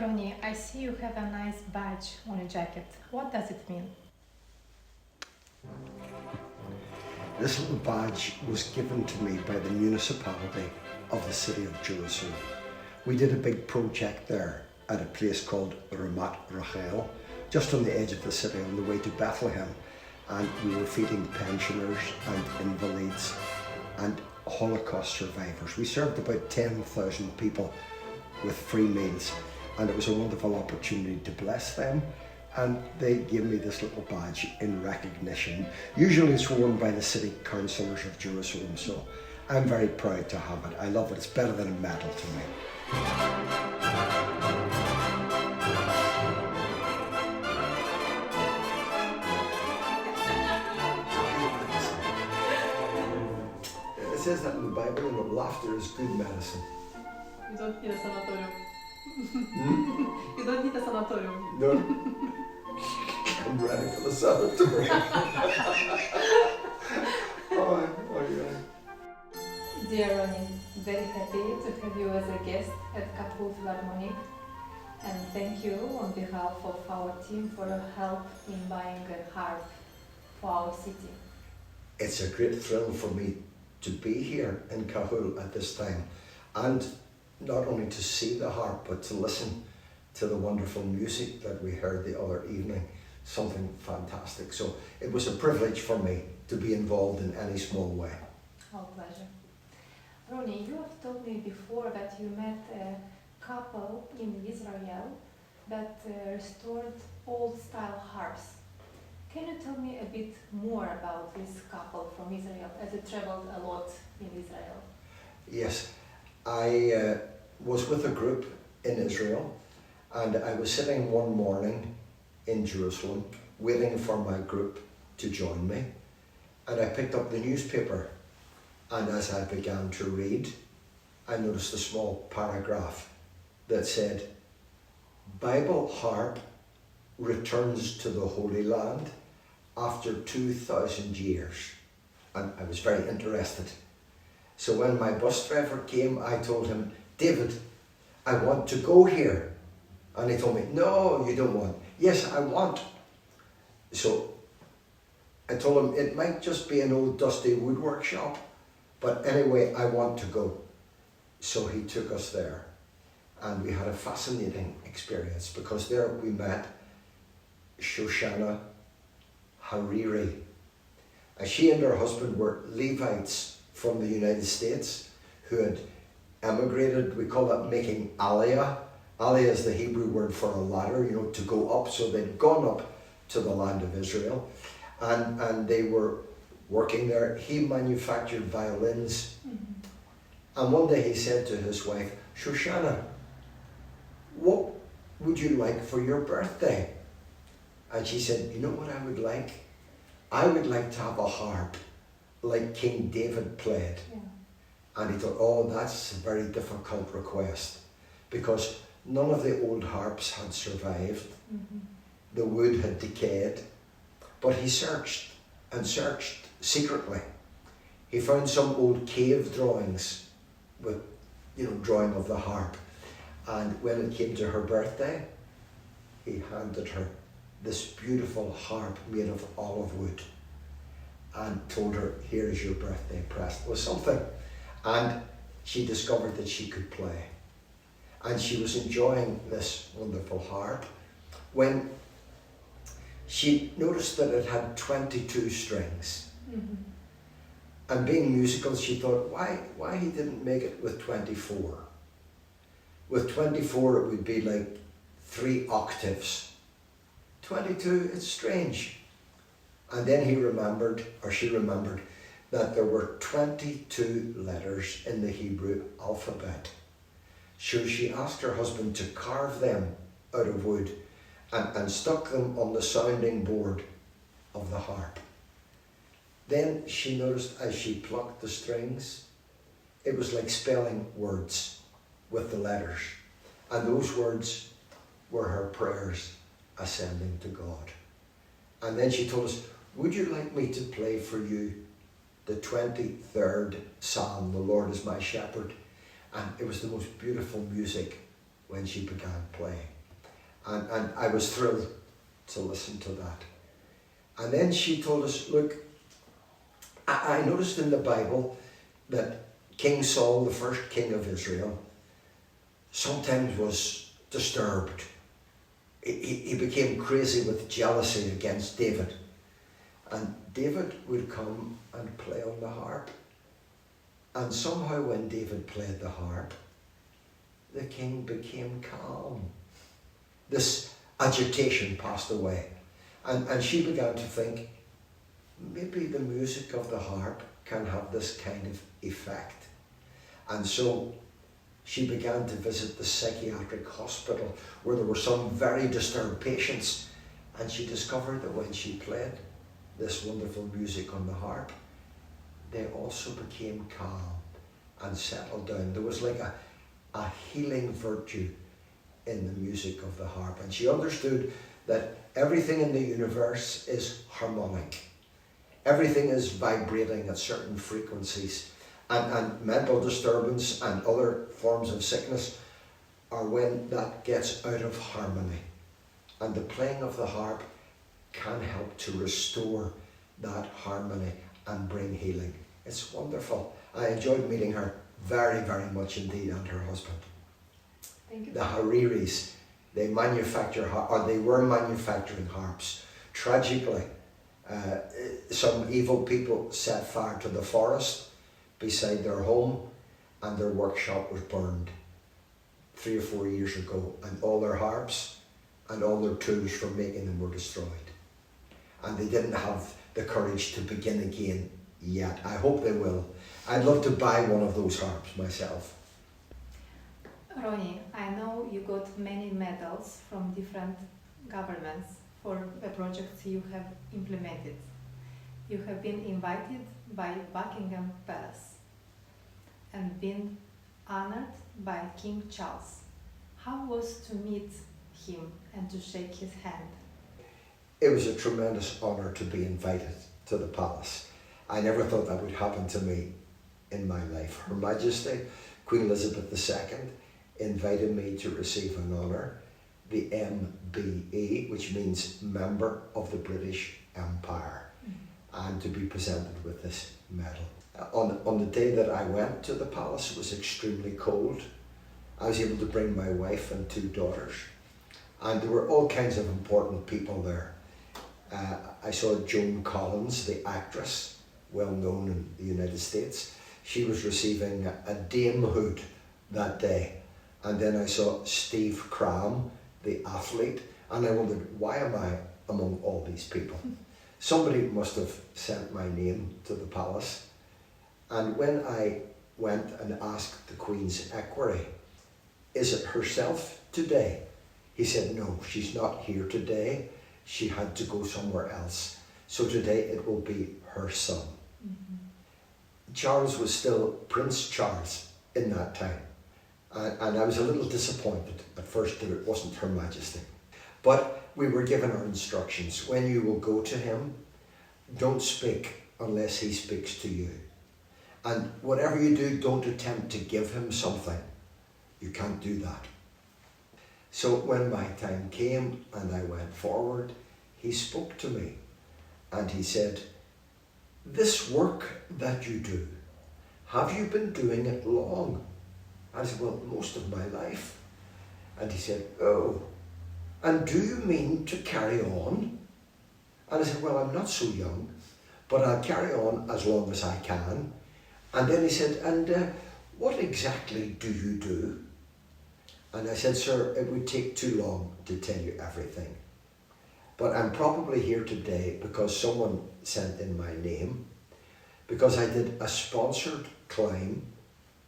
Ronnie, I see you have a nice badge on your jacket. What does it mean? This little badge was given to me by the municipality of the city of Jerusalem. We did a big project there at a place called Rachel, just on the edge of the city on the way to Bethlehem. And we were feeding pensioners and invalids and Holocaust survivors. We served about 10,000 people with free meals, and it was a wonderful opportunity to bless them. And they gave me this little badge in recognition. Usually it's worn by the city councillors of Jerusalem, so I'm very proud to have it. I love it. It's better than a medal to me. It says that in the Bible, you know, laughter is good medicine. You don't need a sanatorium. You don't need a sanatorium. No. I'm ready for the sanatorium. Yeah. Dear Ronnie, very happy to have you as a guest at Cahul Philharmonic, and thank you on behalf of our team for your help in buying a harp for our city. It's a great thrill for me to be here in Cahul at this time, and not only to see the harp, but to listen to the wonderful music that we heard the other evening. Something fantastic. So it was a privilege for me to be involved in any small way. Our pleasure. Ronnie, you have told me before that you met a couple in Israel that restored old-style harps. Can you tell me a bit more about this couple from Israel, as you traveled a lot in Israel? Yes, I was with a group in Israel, and I was sitting one morning in Jerusalem waiting for my group to join me, and I picked up the newspaper, and as I began to read, I noticed a small paragraph that said, "Bible harp returns to the Holy Land after 2,000 years." And I was very interested. So when my bus driver came, I told him, "David, I want to go here." And he told me, "No, you don't want." "Yes, I want." So I told him it might just be an old dusty woodwork shop, but anyway, I want to go. So he took us there, and we had a fascinating experience, because there we met Shoshana Hariri. And she and her husband were Levites from the United States who had emigrated. We call that making aliyah. Aliyah is the Hebrew word for a ladder, you know, to go up. So they'd gone up to the land of Israel, and they were working there. He manufactured violins. And one day he said to his wife, "Shoshana, what would you like for your birthday?" And she said, "You know what I would like? I would like to have a harp like King David played." Yeah. And he thought, "Oh, that's a very difficult request," because none of the old harps had survived. The wood had decayed. But he searched and searched secretly. He found some old cave drawings with, you know, drawing of the harp. And when it came to her birthday, he handed her this beautiful harp made of olive wood and told her, "Here is your birthday present." It was something. And she discovered that she could play. And she was enjoying this wonderful harp when she noticed that it had 22 strings. And being musical, she thought, why he didn't make it with 24? With 24, it would be like 3 octaves. 22, it's strange. And then he remembered, or she remembered, that there were 22 letters in the Hebrew alphabet. So she asked her husband to carve them out of wood and stuck them on the sounding board of the harp. Then she noticed as she plucked the strings, it was like spelling words with the letters. And those words were her prayers ascending to God. And then she told us, "Would you like me to play for you the 23rd Psalm, 'The Lord is my shepherd'?" And it was the most beautiful music when she began playing. And I was thrilled to listen to that. And then she told us, look, I noticed in the Bible that King Saul, the first king of Israel, sometimes was disturbed. He became crazy with jealousy against David. And David would come and play on the harp. And somehow when David played the harp, the king became calm. This agitation passed away. And she began to think, maybe the music of the harp can have this kind of effect. And so she began to visit the psychiatric hospital where there were some very disturbed patients. And she discovered that when she played this wonderful music on the harp, they also became calm and settled down. There was like a healing virtue in the music of the harp. And she understood that everything in the universe is harmonic. Everything is vibrating at certain frequencies. And mental disturbance and other forms of sickness are when that gets out of harmony. And the playing of the harp can help to restore that harmony and bring healing. It's wonderful. I enjoyed meeting her very, very much indeed, and her husband. Thank you. The Hariris, they manufacture, or they were manufacturing harps. Tragically, some evil people set fire to the forest beside their home, and their workshop was burned 3 or 4 years ago, and all their harps and all their tools for making them were destroyed. And they didn't have the courage to begin again yet. I hope they will. I'd love to buy one of those harps myself. Ronnie, I know you got many medals from different governments for the projects you have implemented. You have been invited by Buckingham Palace and been honored by King Charles. How was to meet him and to shake his hand? It was a tremendous honour to be invited to the palace. I never thought that would happen to me in my life. Her Majesty, Queen Elizabeth II, invited me to receive an honour, the MBE, which means Member of the British Empire, and to be presented with this medal. On the day that I went to the palace, it was extremely cold. I was able to bring my wife and 2 daughters, and there were all kinds of important people there. I saw Joan Collins, the actress, well known in the United States. She was receiving a damehood that day. And then I saw Steve Cram, the athlete, and I wondered, why am I among all these people? Somebody must have sent my name to the palace. And when I went and asked the Queen's equerry, is it herself today? He said, no, she's not here today. She had to go somewhere else. So today it will be her son. Mm-hmm. Charles was still Prince Charles in that time. And I was a little disappointed at first that it wasn't Her Majesty. But we were given our instructions. When you will go to him, don't speak unless he speaks to you. And whatever you do, don't attempt to give him something. You can't do that. So when my time came and I went forward, he spoke to me and he said, this work that you do, have you been doing it long? I said, well, most of my life. And he said, oh, and do you mean to carry on? And I said, well, I'm not so young, but I'll carry on as long as I can. And then he said, and what exactly do you do? And I said, sir, it would take too long to tell you everything. But I'm probably here today because someone sent in my name, because I did a sponsored climb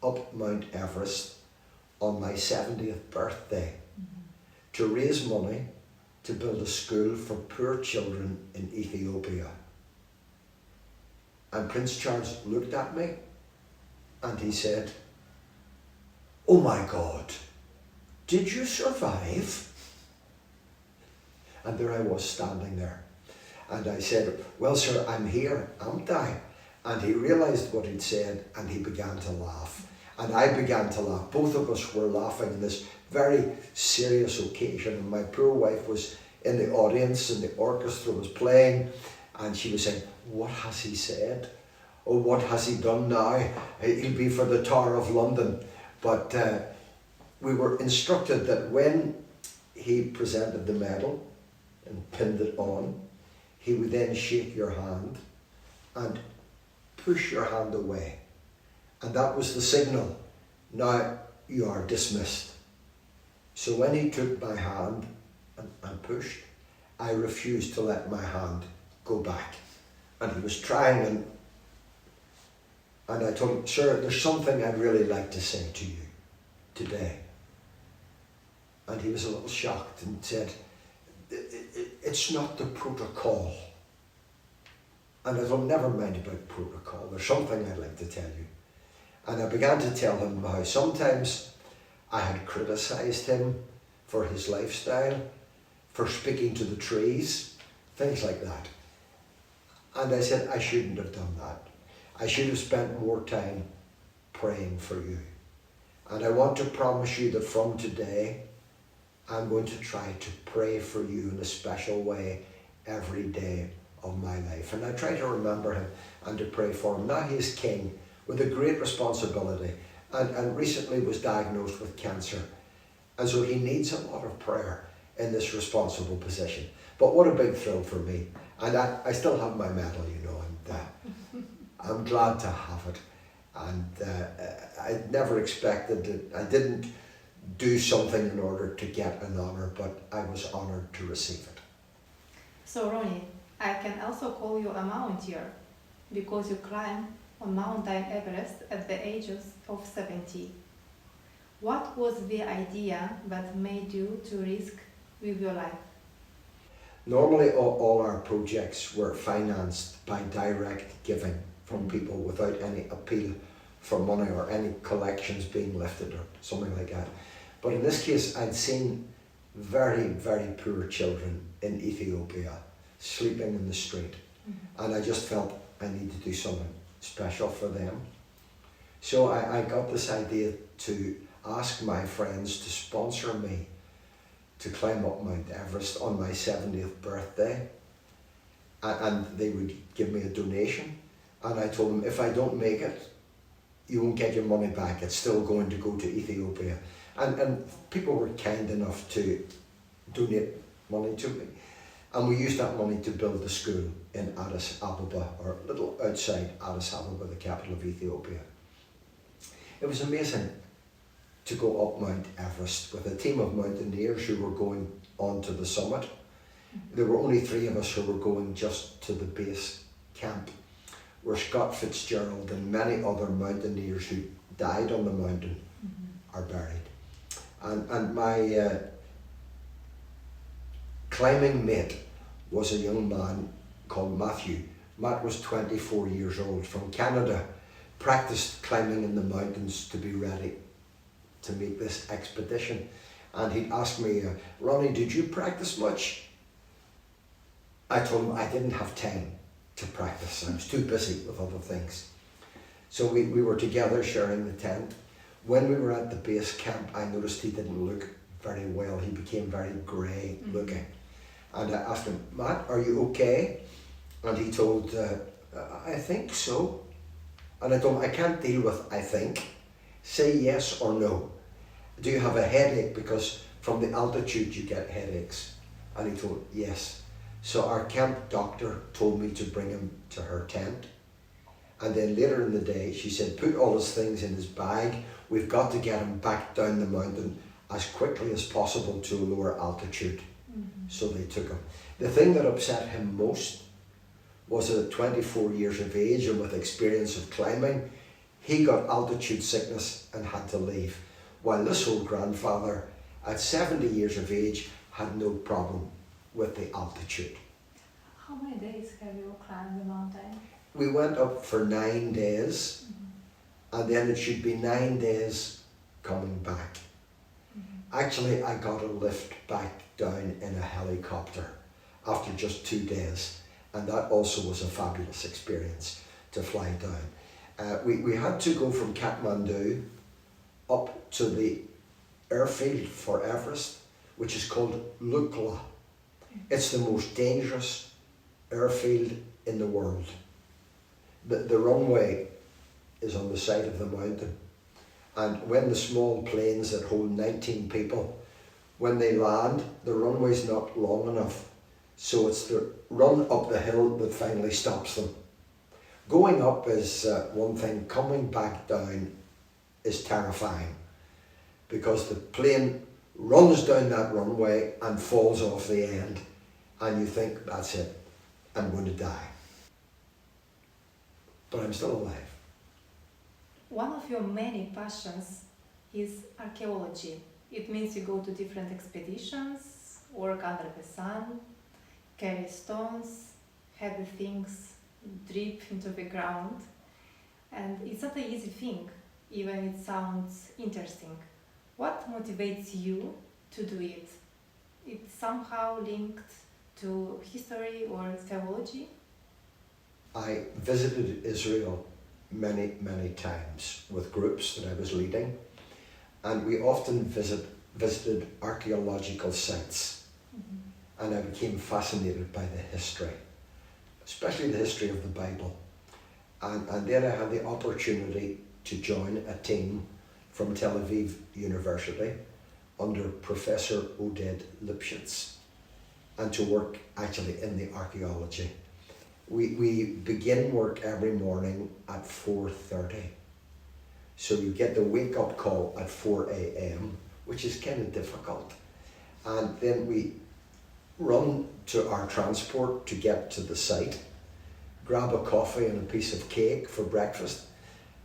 up Mount Everest on my 70th birthday to raise money to build a school for poor children in Ethiopia. And Prince Charles looked at me and he said, oh my God, did you survive? And there I was standing there. And I said, well, sir, I'm here, aren't I? And he realized what he'd said and he began to laugh. And I began to laugh. Both of us were laughing in this very serious occasion, and my poor wife was in the audience and the orchestra was playing, and she was saying, what has he said? Oh, what has he done now? He'll be for the Tower of London. But we were instructed that when he presented the medal and pinned it on, he would then shake your hand and push your hand away. And that was the signal. Now you are dismissed. So when he took my hand and pushed, I refused to let my hand go back. And he was trying, and I told him, sir, there's something I'd really like to say to you today. And he was a little shocked and said, it's not the protocol. And I told him, never mind about protocol, there's something I'd like to tell you. And I began to tell him how sometimes I had criticised him for his lifestyle, for speaking to the trees, things like that. And I said, I shouldn't have done that. I should have spent more time praying for you. And I want to promise you that from today, I'm going to try to pray for you in a special way every day of my life. And I try to remember him and to pray for him. Now he is king with a great responsibility, and recently was diagnosed with cancer. And so he needs a lot of prayer in this responsible position. But what a big thrill for me. And I still have my medal, you know, and I'm glad to have it. And I never expected it. I didn't do something in order to get an honour, but I was honoured to receive it. So Ronnie, I can also call you a mountaineer because you climbed on Mount Everest at the age of 70. What was the idea that made you to risk with your life? Normally all our projects were financed by direct giving from people without any appeal for money or any collections being lifted or something like that. But in this case, I'd seen very, very poor children in Ethiopia sleeping in the street. And I just felt I need to do something special for them. So I got this idea to ask my friends to sponsor me to climb up Mount Everest on my 70th birthday. And they would give me a donation. And I told them, if I don't make it, you won't get your money back. It's still going to go to Ethiopia. And people were kind enough to donate money to me. And we used that money to build a school in Addis Ababa, or a little outside Addis Ababa, the capital of Ethiopia. It was amazing to go up Mount Everest with a team of mountaineers who were going on to the summit. There were only 3 of us who were going just to the base camp, where Scott Fitzgerald and many other mountaineers who died on the mountain are buried. And my climbing mate was a young man called Matthew. Matt was 24 years old, from Canada, practiced climbing in the mountains to be ready to make this expedition. And he'd asked me, Ronnie, did you practice much? I told him I didn't have time to practice. I was too busy with other things. So we were together sharing the tent. When we were at the base camp, I noticed he didn't look very well. He became very grey looking. And I asked him, Matt, are you okay? And he told, I think so. And I told him, I can't deal with I think. Say yes or no. Do you have a headache? Because from the altitude you get headaches. And he told, yes. So our camp doctor told me to bring him to her tent. And then later in the day, she said, put all his things in his bag. We've got to get him back down the mountain as quickly as possible to a lower altitude. So they took him. The thing that upset him most was that at 24 years of age and with experience of climbing, he got altitude sickness and had to leave. While this old grandfather, at 70 years of age, had no problem with the altitude. How many days have you climbed the mountain? We went up for 9 days, and then it should be 9 days coming back. Actually, I got a lift back down in a helicopter after just 2 days, and that also was a fabulous experience to fly down. We had to go from Kathmandu up to the airfield for Everest, which is called Liudmila. It's the most dangerous airfield in the world. The runway is on the side of the mountain, and when the small planes that hold 19 people, when they land, the runway's not long enough, so it's the run up the hill that finally stops them. Going up is one thing, coming back down is terrifying, because the plane runs down that runway and falls off the end, and you think, that's it, I'm going to die. But I'm still alive. One of your many passions is archaeology. It means you go to different expeditions, work under the sun, carry stones, heavy things deep into the ground. And it's not an easy thing, even it sounds interesting. What motivates you to do it? It's somehow linked to history or theology? I visited Israel many times with groups that I was leading, and we often visited archaeological sites, and I became fascinated by the history, especially the history of the Bible. And then I had the opportunity to join a team from Tel Aviv University under Professor Oded Lipschitz, and to work actually in the archaeology. We begin work every morning at 4:30. So you get the wake-up call at 4 a.m, which is kind of difficult. And then we run to our transport to get to the site, grab a coffee and a piece of cake for breakfast,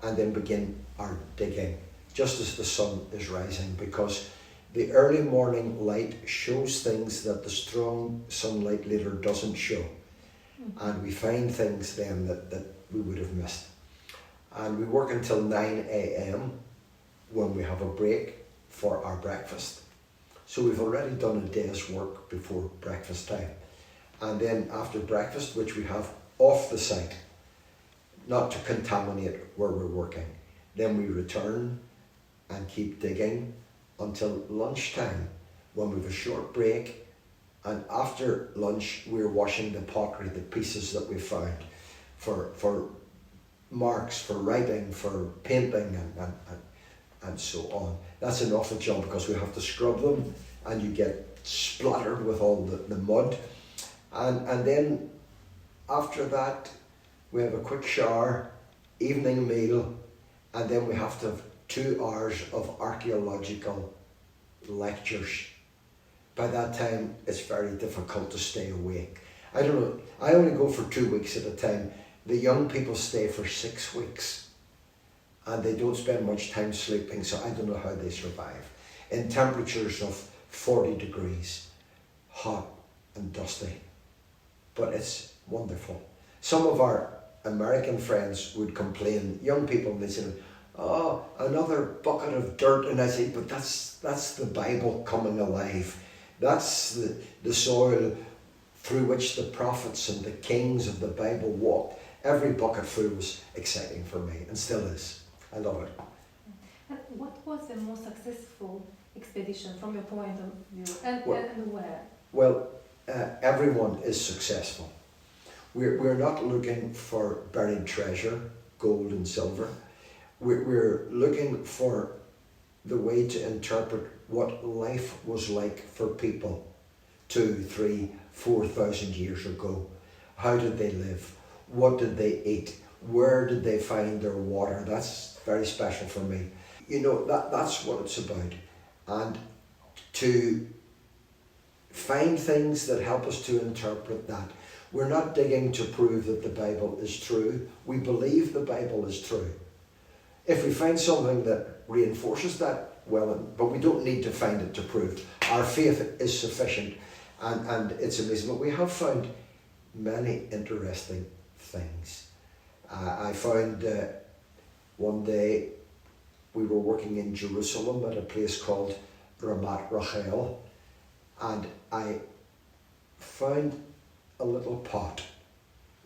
and then begin our digging just as the sun is rising, because the early morning light shows things that the strong sunlight later doesn't show. And we find things then that we would have missed. And we work until 9 a.m. when we have a break for our breakfast. So we've already done a day's work before breakfast time. And then after breakfast, which we have off the site, not to contaminate where we're working, then we return and keep digging until lunchtime, when we have a short break. And after lunch, we're washing the pottery, the pieces that we found, for marks, for writing, for painting, and so on. That's an awful job, because we have to scrub them, and you get splattered with all the mud. And then after that, we have a quick shower, evening meal, and then we have to have 2 hours of archaeological lectures. By that time, it's very difficult to stay awake. I don't know, I only go for 2 weeks at a time. The young people stay for 6 weeks, and they don't spend much time sleeping, so I don't know how they survive. In temperatures of 40 degrees, hot and dusty, but it's wonderful. Some of our American friends would complain, young people, they say, oh, another bucket of dirt, and I say, but that's the Bible coming alive. That's the soil through which the prophets and the kings of the Bible walked. Every bucketful was exciting for me, and still is. I love it. And what was the most successful expedition from your point of view, and where? Well, everyone is successful. We're not looking for buried treasure, gold and silver. We're looking for the way to interpret what life was like for people 2, 3, 4,000 years ago. How did they live? What did they eat? Where did they find their water? That's very special for me. You know, that's what it's about. And to find things that help us to interpret that. We're not digging to prove that the Bible is true. We believe the Bible is true. If we find something that reinforces that, well, but we don't need to find it to prove. Our faith is sufficient, and it's amazing. But we have found many interesting things. I found one day we were working in Jerusalem at a place called Ramat Rachel, and I found a little pot,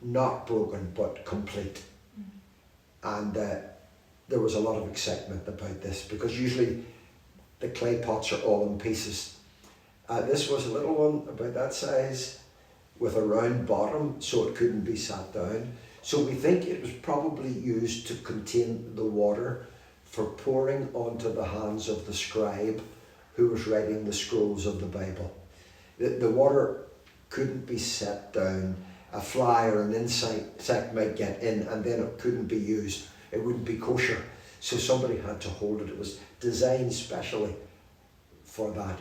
not broken but complete. And there was a lot of excitement about this, because usually the clay pots are all in pieces. This was a little one about that size with a round bottom, so it couldn't be sat down. So we think it was probably used to contain the water for pouring onto the hands of the scribe who was writing the scrolls of the Bible. The water couldn't be set down. A fly or an insect might get in, and then it couldn't be used. It wouldn't be kosher. So somebody had to hold it. It was designed specially for that.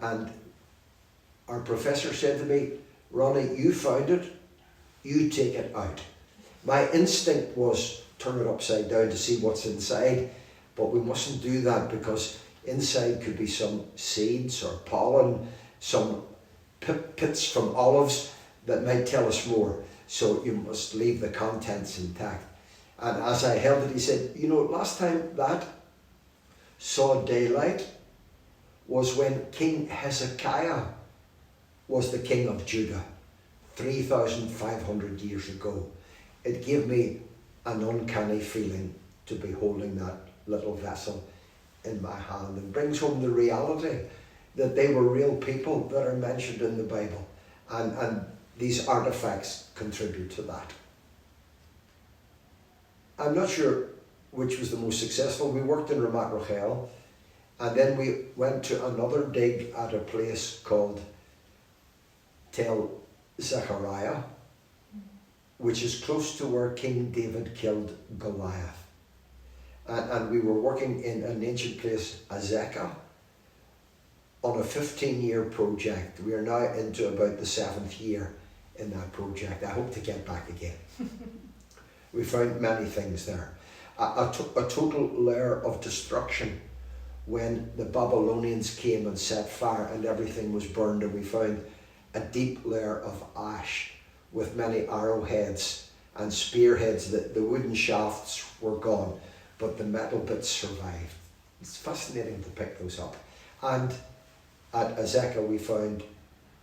And our professor said to me, Ronnie, you found it, you take it out. My instinct was turn it upside down to see what's inside, but we mustn't do that because inside could be some seeds or pollen, some pits from olives that might tell us more. So you must leave the contents intact. And as I held it, he said, you know, last time that saw daylight was when King Hezekiah was the king of Judah 3,500 years ago. It gave me an uncanny feeling to be holding that little vessel in my hand, and brings home the reality that they were real people that are mentioned in the Bible, and these artifacts contribute to that. I'm not sure which was the most successful. We worked in Ramat Rachel, and then we went to another dig at a place called Tel Zechariah, which is close to where King David killed Goliath. And we were working in an ancient place, Azekah, on a 15-year project. We are now into about the 7th year in that project. I hope to get back again. We found many things there. A total layer of destruction when the Babylonians came and set fire and everything was burned, and we found a deep layer of ash with many arrowheads and spearheads. The wooden shafts were gone, but the metal bits survived. It's fascinating to pick those up. And at Azekah we found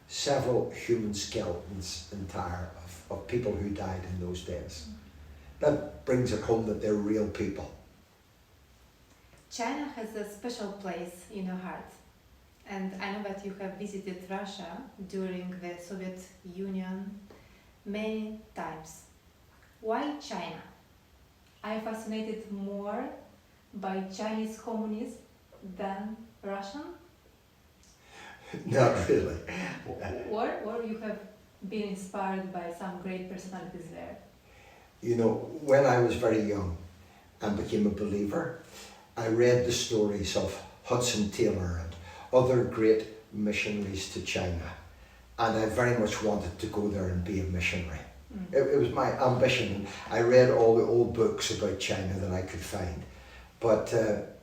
several human skeletons entire of people who died in those days. That brings it home that they're real people. China has a special place in your heart. And I know that you have visited Russia during the Soviet Union many times. Why China? Are you fascinated more by Chinese communism than Russian? Not really. Or you have been inspired by some great personalities there? You know, when I was very young and became a believer, I read the stories of Hudson Taylor and other great missionaries to China, and I very much wanted to go there and be a missionary. It was my ambition. I read all the old books about China that I could find, but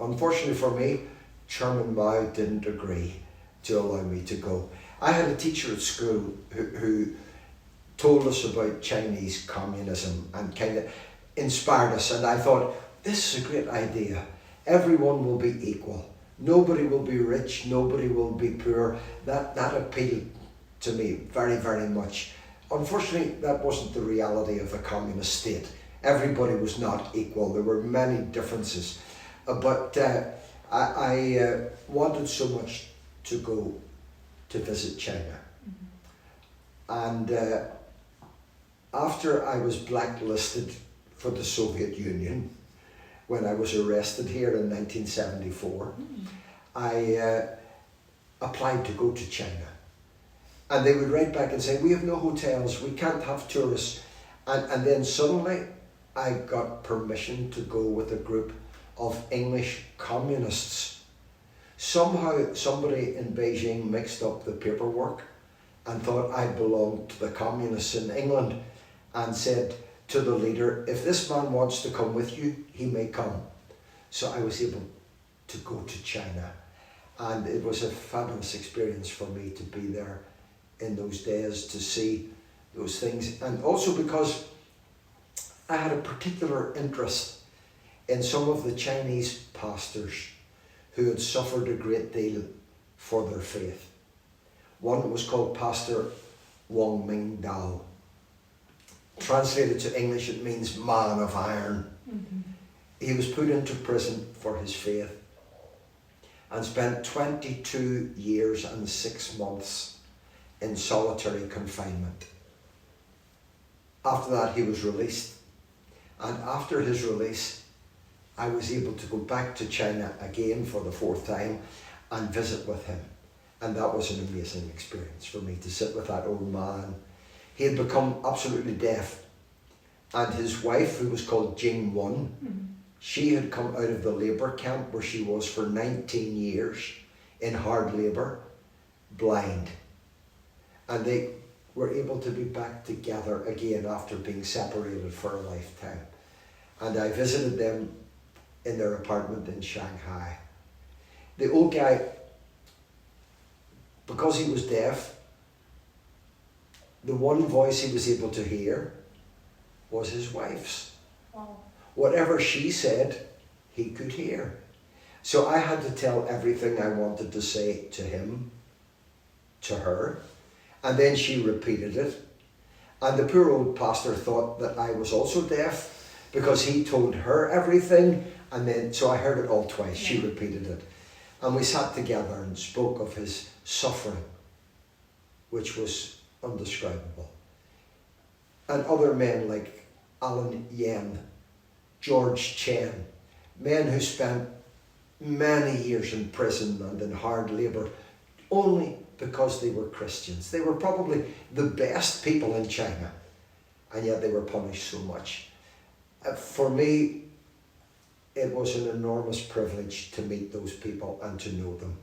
unfortunately for me, Chairman Mao didn't agree to allow me to go. I had a teacher at school who told us about Chinese communism and kind of inspired us, and I thought, this is a great idea. Everyone will be equal. Nobody will be rich, nobody will be poor. That appealed to me very, very much. Unfortunately, that wasn't the reality of a communist state. Everybody was not equal. There were many differences. But I wanted so much to go to visit China. And after I was blacklisted for the Soviet Union, when I was arrested here in 1974, I applied to go to China. And they would write back and say, we have no hotels, we can't have tourists. And then suddenly I got permission to go with a group of English communists. Somehow somebody in Beijing mixed up the paperwork and thought I belonged to the communists in England, and said to the leader, if this man wants to come with you, he may come. So I was able to go to China, and it was a fabulous experience for me to be there in those days, to see those things, and also because I had a particular interest in some of the Chinese pastors who had suffered a great deal for their faith. One was called Pastor Wong Ming Dao. Translated to English, it means man of iron. He was put into prison for his faith. and spent 22 years and 6 months in solitary confinement. After that, he was released. And after his release, I was able to go back to China again for the 4th time and visit with him. And that was an amazing experience for me, to sit with that old man. He had become absolutely deaf. And his wife, who was called Jing Won, she had come out of the labour camp where she was for 19 years in hard labour, blind. And they were able to be back together again after being separated for a lifetime. And I visited them in their apartment in Shanghai. The old guy, because he was deaf, the one voice he was able to hear was his wife's. Wow. Whatever she said, he could hear. So I had to tell everything I wanted to say to him, to her, and then she repeated it. And the poor old pastor thought that I was also deaf because he told her everything, and then so I heard it all twice. She repeated it. And we sat together and spoke of his suffering, which was undescribable. And other men like Alan Yen, George Chen, men who spent many years in prison and in hard labour only because they were Christians. They were probably the best people in China, and yet they were punished so much. For me, it was an enormous privilege to meet those people and to know them,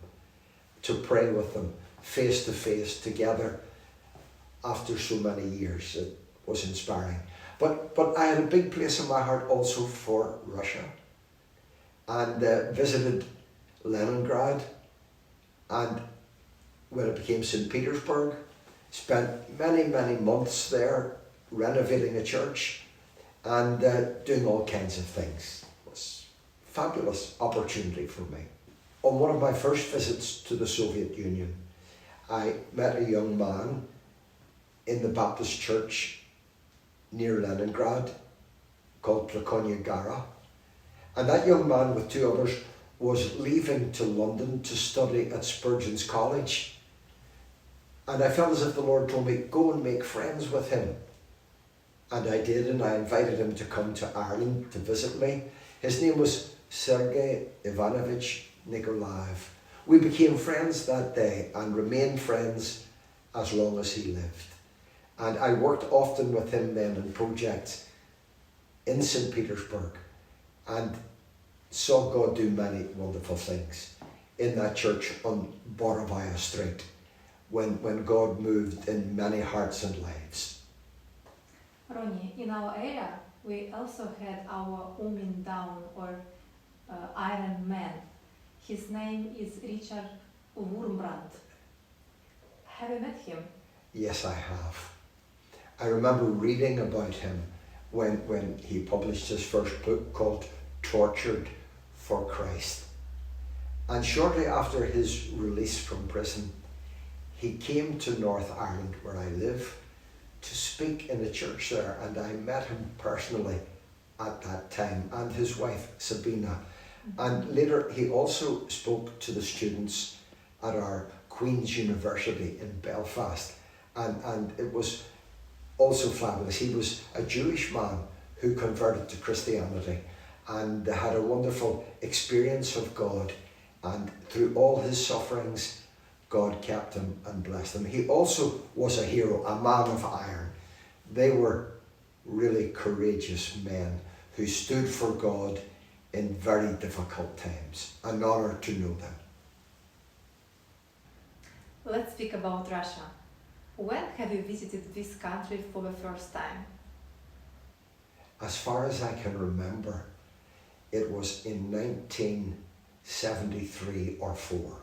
to pray with them face to face together after so many years. It was inspiring. But I had a big place in my heart also for Russia, and visited Leningrad, and when it became St. Petersburg, spent many months there renovating a church and doing all kinds of things. It was a fabulous opportunity for me. On one of my first visits to the Soviet Union, I met a young man in the Baptist church near Leningrad called Prakonya Gara. And that young man with 2 others was leaving to London to study at Spurgeon's College. And I felt as if the Lord told me, go and make friends with him. And I did, and I invited him to come to Ireland to visit me. His name was Sergei Ivanovich Nikolaev. We became friends that day and remained friends as long as he lived. And I worked often with him then in projects in St. Petersburg and saw God do many wonderful things in that church on Borovaya Street when God moved in many hearts and lives. Ronnie, in our area, we also had our Umin Down or Iron Man. His name is Richard Wurmbrand. Have you met him? Yes, I have. I remember reading about him when he published his first book called Tortured for Christ. And shortly after his release from prison, he came to North Ireland, where I live, to speak in a church there, and I met him personally at that time, and his wife Sabina. And later he also spoke to the students at our Queen's University in Belfast, and it was also fabulous. He was a Jewish man who converted to Christianity and had a wonderful experience of God, and through all his sufferings God kept him and blessed him. He also was a hero, a man of iron. They were really courageous men who stood for God in very difficult times. An honor to know them. Let's speak about Russia. When have you visited this country for the first time? As far as I can remember, it was in 1973 or 4.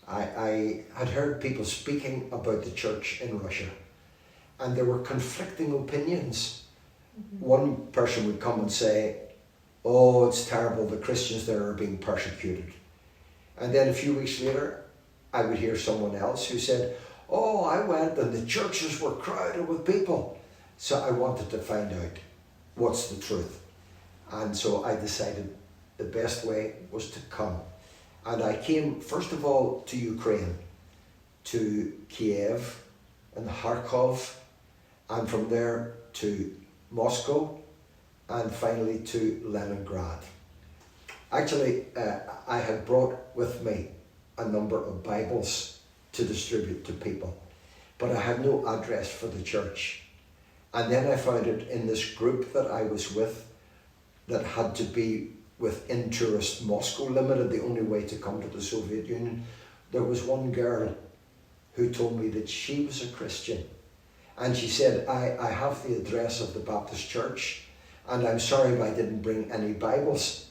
I had heard people speaking about the church in Russia, and there were conflicting opinions. One person would come and say, oh, it's terrible, the Christians there are being persecuted. And then a few weeks later, I would hear someone else who said, oh, I went and the churches were crowded with people. So I wanted to find out what's the truth. And so I decided the best way was to come And I came, first of all, to Ukraine, to Kiev and Kharkov, and from there to Moscow, and finally to Leningrad. Actually, I had brought with me a number of Bibles to distribute to people, but I had no address for the church. And then I found it in this group that I was with that had to be within Tourist Moscow Limited, the only way to come to the Soviet Union. There was one girl who told me that she was a Christian, and she said, I have the address of the Baptist church, and I'm sorry if I didn't bring any Bibles.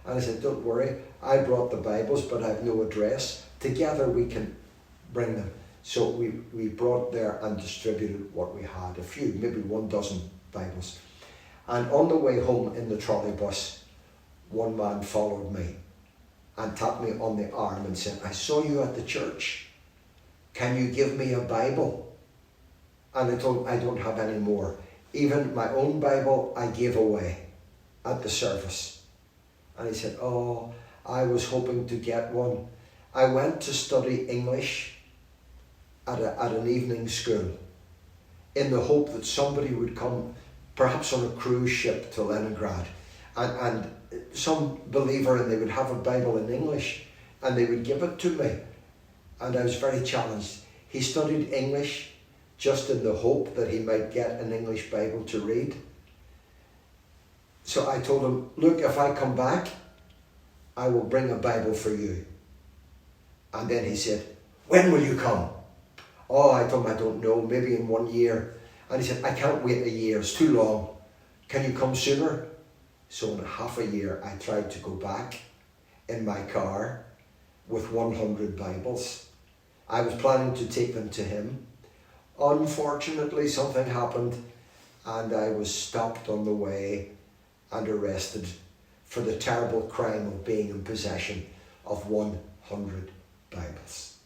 And I said, don't worry, I brought the Bibles, but I have no address. Together we can bring them. So we brought there and distributed what we had, a few, maybe 12 Bibles. And on the way home in the trolley bus, one man followed me and tapped me on the arm and said, I saw you at the church. Can you give me a Bible? And I told him, I don't have any more. Even my own Bible I gave away at the service. And he said, oh, I was hoping to get one. I went to study English at an evening school in the hope that somebody would come, perhaps on a cruise ship to Leningrad, and some believer, and they would have a Bible in English and they would give it to me. And I was very challenged. He studied English just in the hope that he might get an English Bible to read. So I told him, look, if I come back, I will bring a Bible for you. And then he said, when will you come? Oh, I told him, I don't know, maybe in 1 year. And he said, I can't wait a year, it's too long. Can you come sooner? So in half a year, I tried to go back in my car with 100 Bibles. I was planning to take them to him. Unfortunately, something happened and I was stopped on the way and arrested for the terrible crime of being in possession of 100 Bibles.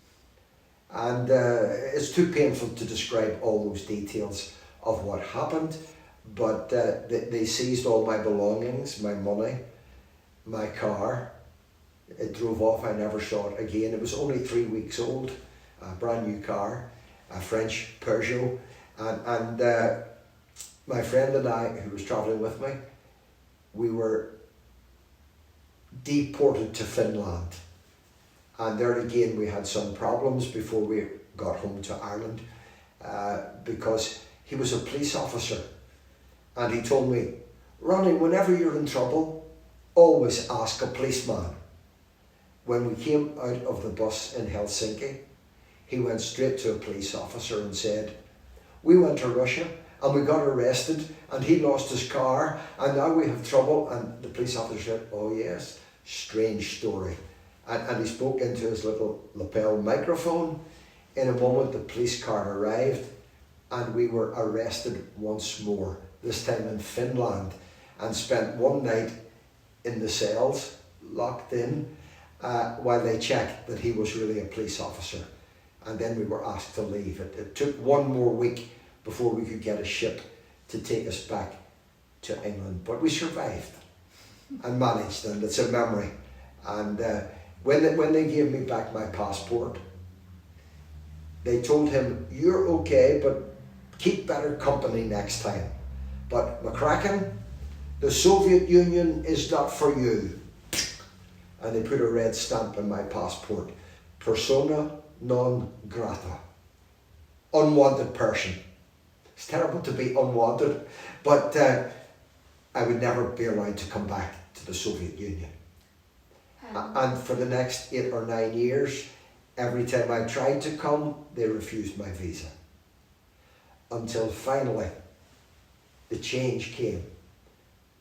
And it's too painful to describe all those details of what happened, but they seized all my belongings, my money, my car. It drove off, I never saw it again. It was only 3 weeks old, a brand new car, a French Peugeot, and my friend and I, who was travelling with me, we were deported to Finland. And there again we had some problems before we got home to Ireland, because he was a police officer. And he told me, Ronnie, whenever you're in trouble, always ask a policeman. When we came out of the bus in Helsinki, he went straight to a police officer and said, we went to Russia and we got arrested and he lost his car and now we have trouble. And the police officer said, oh yes, strange story. And he spoke into his little lapel microphone. In a moment the police car arrived and we were arrested once more, this time in Finland, and spent one night in the cells, locked in, while they checked that he was really a police officer. And then we were asked to leave. It took 1 more week before we could get a ship to take us back to England. But we survived and managed, and it's a memory. And when they gave me back my passport, they told him, you're okay, but keep better company next time. But McCracken, the Soviet Union is not for you. And they put a red stamp on my passport. Persona non grata. Unwanted person. It's terrible to be unwanted, but I would never be allowed to come back to the Soviet Union. And for the next 8 or 9 years, every time I tried to come, they refused my visa. Until finally, the change came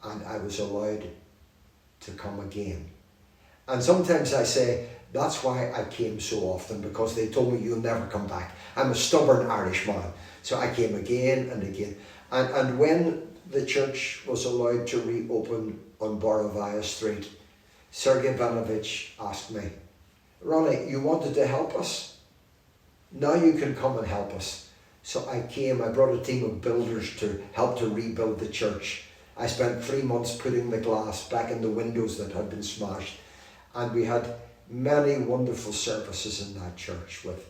and I was allowed to come again. And sometimes I say, that's why I came so often, because they told me you'll never come back. I'm a stubborn Irishman. So I came again and again. And when the church was allowed to reopen on Borovaya Street, Sergei Ivanovich asked me, Ronnie, you wanted to help us? Now you can come and help us. So I came, I brought a team of builders to help to rebuild the church. I spent 3 months putting the glass back in the windows that had been smashed. And we had many wonderful services in that church with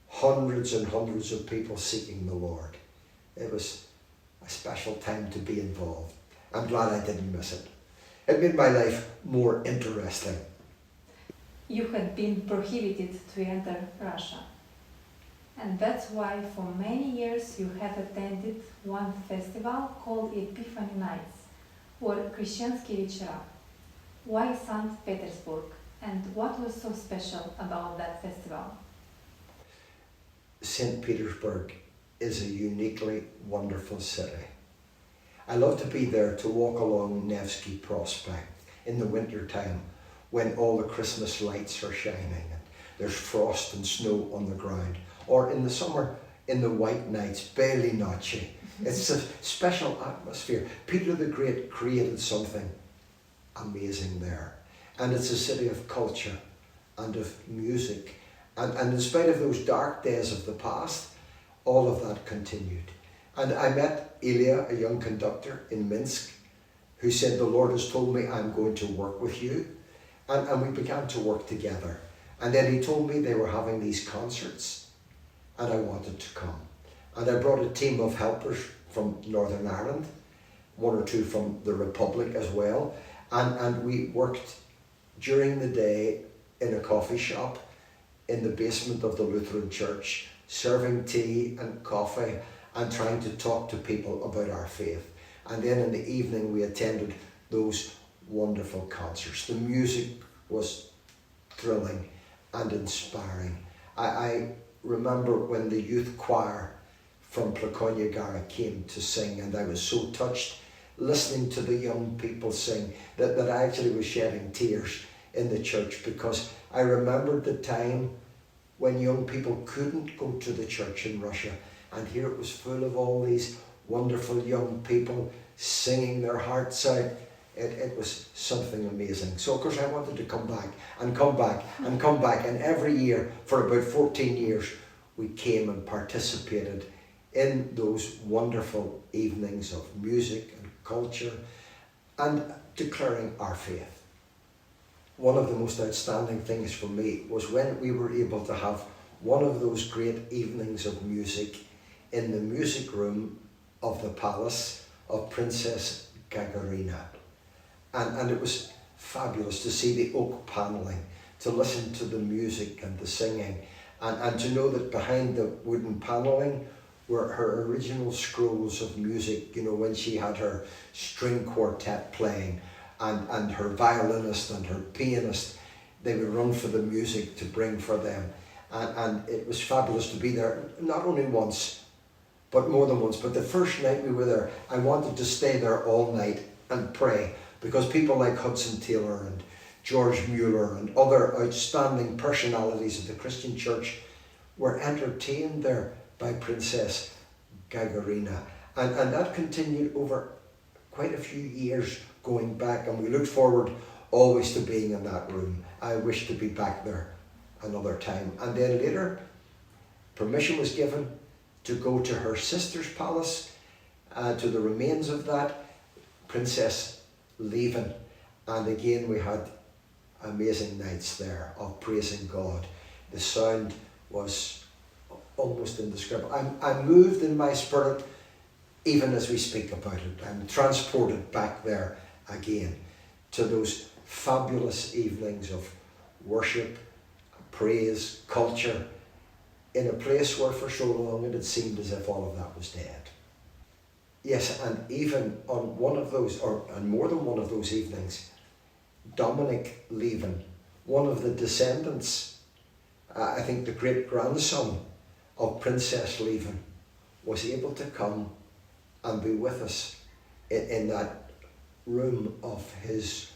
hundreds and hundreds of people seeking the Lord. It was a special time to be involved. I'm glad I didn't miss it. It made my life more interesting. You had been prohibited to enter Russia. And that's why for many years you have attended one festival called Epiphany Nights, or Krещенские вечера. Why St. Petersburg? And what was so special about that festival? St. Petersburg is a uniquely wonderful city. I love to be there to walk along Nevsky Prospect in the winter time when all the Christmas lights are shining and there's frost and snow on the ground. Or in the summer, in the white nights, Beli Noche. It's a special atmosphere. Peter the Great created something amazing there. And it's a city of culture and of music. And in spite of those dark days of the past, all of that continued. And I met Ilya, a young conductor in Minsk, who said, the Lord has told me I'm going to work with you. And we began to work together. And then he told me they were having these concerts, and I wanted to come. And I brought a team of helpers from Northern Ireland, one or two from the Republic as well. And we worked during the day in a coffee shop in the basement of the Lutheran church, serving tea and coffee and trying to talk to people about our faith. And then in the evening we attended those wonderful concerts. The music was thrilling and inspiring. I remember when the youth choir from Plekonia Gara came to sing, and I was so touched listening to the young people sing that I actually was shedding tears in the church, because I remembered the time when young people couldn't go to the church in Russia, and here it was full of all these wonderful young people singing their hearts out. It was something amazing. So of course I wanted to come back and come back and come back, and every year for about 14 years we came and participated in those wonderful evenings of music and culture and declaring our faith. One of the most outstanding things for me was when we were able to have one of those great evenings of music in the music room of the palace of Princess Gagarina. And it was fabulous to see the oak panelling, to listen to the music and the singing, and to know that behind the wooden panelling were her original scrolls of music, you know, when she had her string quartet playing, and her violinist and her pianist, they would run for the music to bring for them. And it was fabulous to be there, not only once, but more than once. But the first night we were there, I wanted to stay there all night and pray, because people like Hudson Taylor and George Mueller and other outstanding personalities of the Christian church were entertained there by Princess Gagarina. And that continued over quite a few years going back, and we looked forward always to being in that room. I wish to be back there another time. And then later, permission was given to go to her sister's palace, to the remains of that, Princess Leven. And again we had amazing nights there of praising God. The sound was almost indescribable. I'm moved in my spirit even as we speak about it. I'm transported back there again to those fabulous evenings of worship, praise, culture, in a place where for so long it had seemed as if all of that was dead. Yes, and even on one of those, or on more than one of those evenings, Dominic Leven, one of the descendants, I think the great-grandson of Princess Leven, was able to come and be with us in that room of his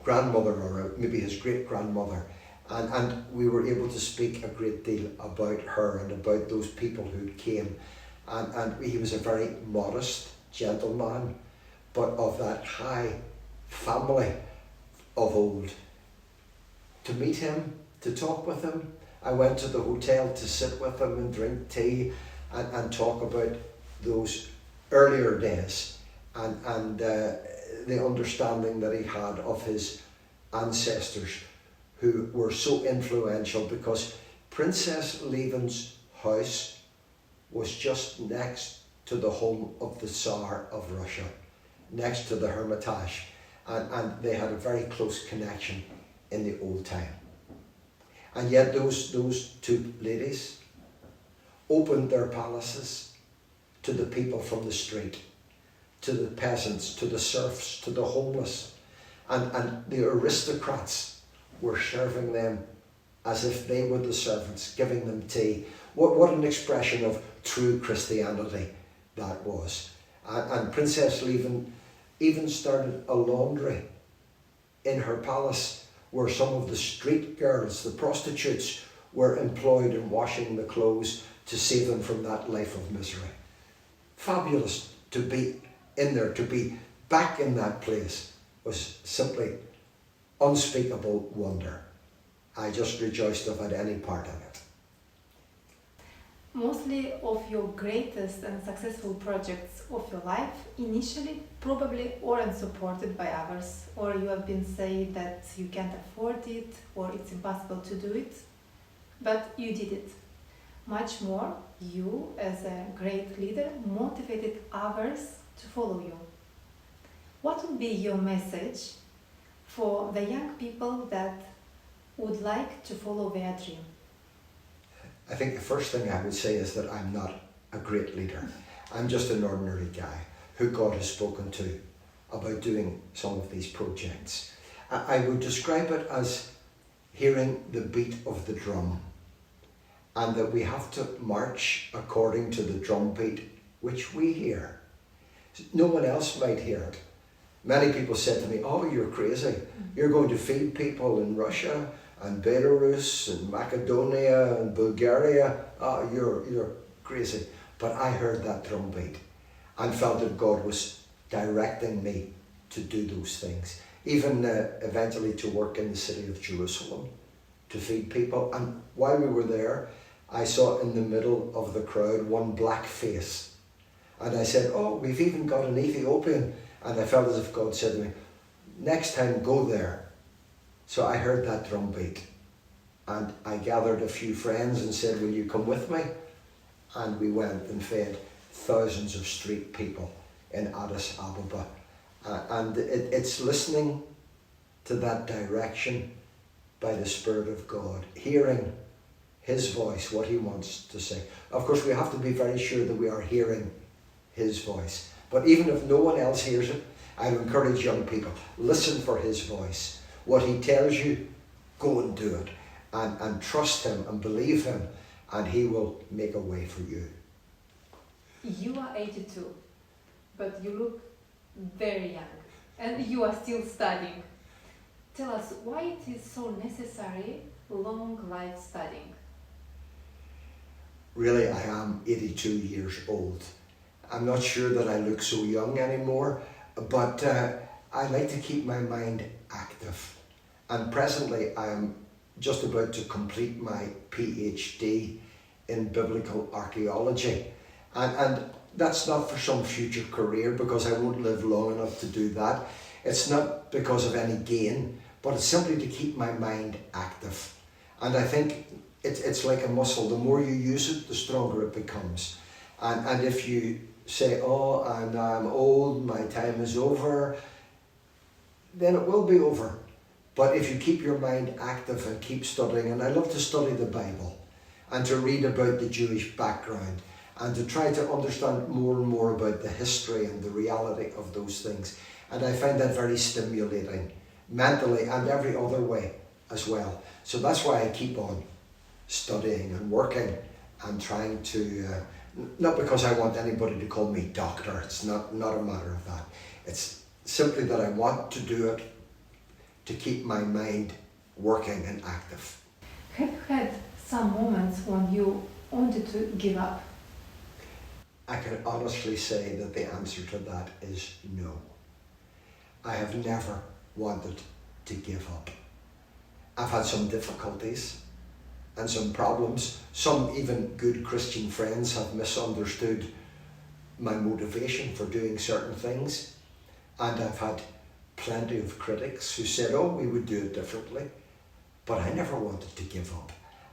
grandmother, or maybe his great-grandmother, and we were able to speak a great deal about her and about those people who came. And he was a very modest gentleman, but of that high family of old. To meet him, to talk with him, I went to the hotel to sit with him and drink tea and talk about those earlier days and the understanding that he had of his ancestors who were so influential because Princess Lieven's house was just next to the home of the Tsar of Russia, next to the Hermitage, and they had a very close connection in the old time. And yet those two ladies opened their palaces to the people from the street, to the peasants, to the serfs, to the homeless, and the aristocrats were serving them as if they were the servants, giving them tea. What an expression of true Christianity that was. And Princess Lieven even started a laundry in her palace where some of the street girls, the prostitutes, were employed in washing the clothes to save them from that life of misery. Fabulous to be in there, to be back in that place was simply unspeakable wonder. I just rejoiced to have had any part in it. Mostly of your greatest and successful projects of your life initially probably weren't supported by others, or you have been saying that you can't afford it or it's impossible to do it, but you did it. Much more, you as a great leader motivated others to follow you. What would be your message for the young people that would like to follow their dream? I think the first thing I would say is that I'm not a great leader. I'm just an ordinary guy who God has spoken to about doing some of these projects. I would describe it as hearing the beat of the drum, and that we have to march according to the drum beat which we hear. No one else might hear it. Many people said to me, "Oh, you're crazy. You're going to feed people in Russia and Belarus and Macedonia and Bulgaria. Oh, you're crazy." But I heard that drum beat and felt that God was directing me to do those things. Even eventually to work in the city of Jerusalem, to feed people. And while we were there, I saw in the middle of the crowd one black face. And I said, "Oh, we've even got an Ethiopian." And I felt as if God said to me, "Next time, go there." So I heard that drum beat, and I gathered a few friends and said, "Will you come with me?" And we went and fed thousands of street people in Addis Ababa. And it's listening to that direction by the Spirit of God, hearing His voice, what He wants to say. Of course, we have to be very sure that we are hearing His voice. But even if no one else hears it, I would encourage young people, listen for His voice. What He tells you, go and do it. And trust Him and believe Him, and He will make a way for you. You are 82, but you look very young, and you are still studying. Tell us why it is so necessary, long life studying. Really, I am 82 years old. I'm not sure that I look so young anymore, but I like to keep my mind active. And presently I am just about to complete my PhD in biblical archaeology. And that's not for some future career, because I won't live long enough to do that. It's not because of any gain, but it's simply to keep my mind active. And I think it's like a muscle. The more you use it, the stronger it becomes. And if you say, "Oh, I'm old, my time is over," then it will be over. But if you keep your mind active and keep studying, and I love to study the Bible and to read about the Jewish background and to try to understand more and more about the history and the reality of those things. And I find that very stimulating, mentally and every other way as well. So that's why I keep on studying and working and trying to, not because I want anybody to call me doctor, it's not a matter of that. It's simply that I want to do it to keep my mind working and active. Have you had some moments when you wanted to give up? I can honestly say that the answer to that is no. I have never wanted to give up. I've had some difficulties and some problems. Some even good Christian friends have misunderstood my motivation for doing certain things. And I've had plenty of critics who said, "Oh, we would do it differently." but I never wanted to give up.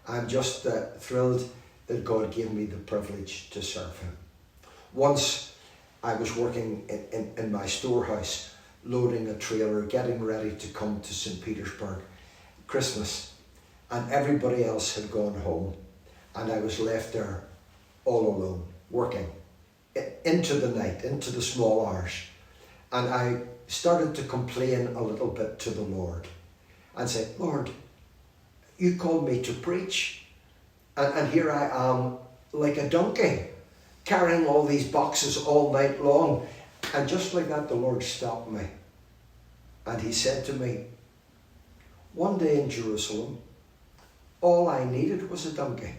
I'm just thrilled that God gave me the privilege to serve him. Once I was working in my storehouse, loading a trailer, getting ready to come to St. Petersburg, Christmas, and everybody else had gone home, and I was left there all alone, working into the night, into the small hours. And I started to complain a little bit to the Lord and say, Lord, you called me to preach, and here I am like a donkey, carrying all these boxes all night long. And just like that, the Lord stopped me. And he said to me, one day in Jerusalem, all I needed was a donkey.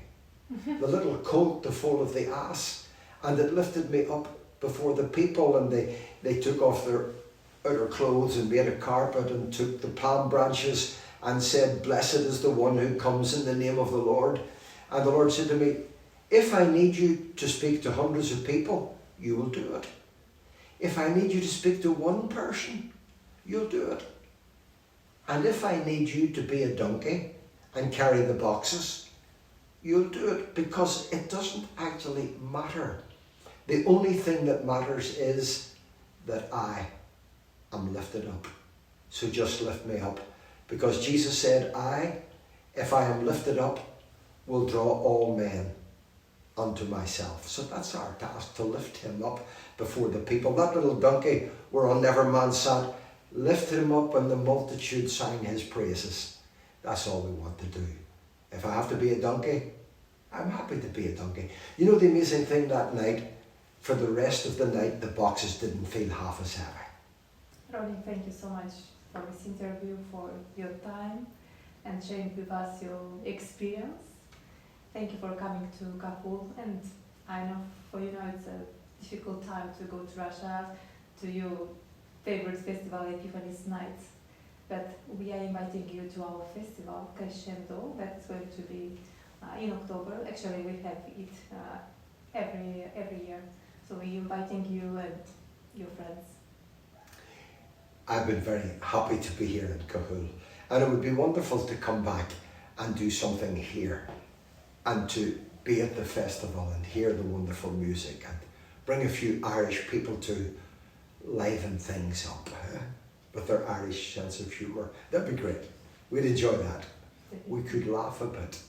The little colt, the foal of the ass, and it lifted me up before the people, and they took off their outer clothes and made a carpet and took the palm branches and said, blessed is the one who comes in the name of the Lord. And the Lord said to me, if I need you to speak to hundreds of people, you will do it. If I need you to speak to one person, you'll do it. And if I need you to be a donkey and carry the boxes, you'll do it, because it doesn't actually matter. The only thing that matters is that I am lifted up. So just lift me up, because Jesus said, I, if I am lifted up, will draw all men unto myself. So that's our task, to lift him up before the people. That little donkey whereon never man sat, lift him up and the multitude sang his praises. That's all we want to do. If I have to be a donkey, I'm happy to be a donkey. You know the amazing thing that night, for the rest of the night, the boxes didn't feel half as heavy. Ronnie, thank you so much for this interview, for your time and sharing with us your experience. Thank you for coming to Cahul, and I know for you now it's a difficult time to go to Russia, to your favorite festival, Epiphany's Night, but we are inviting you to our festival, Crescendo, that's going to be in October. Actually, we have it every year, so we're inviting you and your friends. I've been very happy to be here in Cahul, and it would be wonderful to come back and do something here, and to be at the festival and hear the wonderful music and bring a few Irish people to liven things up with their Irish sense of humour. That'd be great. We'd enjoy that. We could laugh a bit.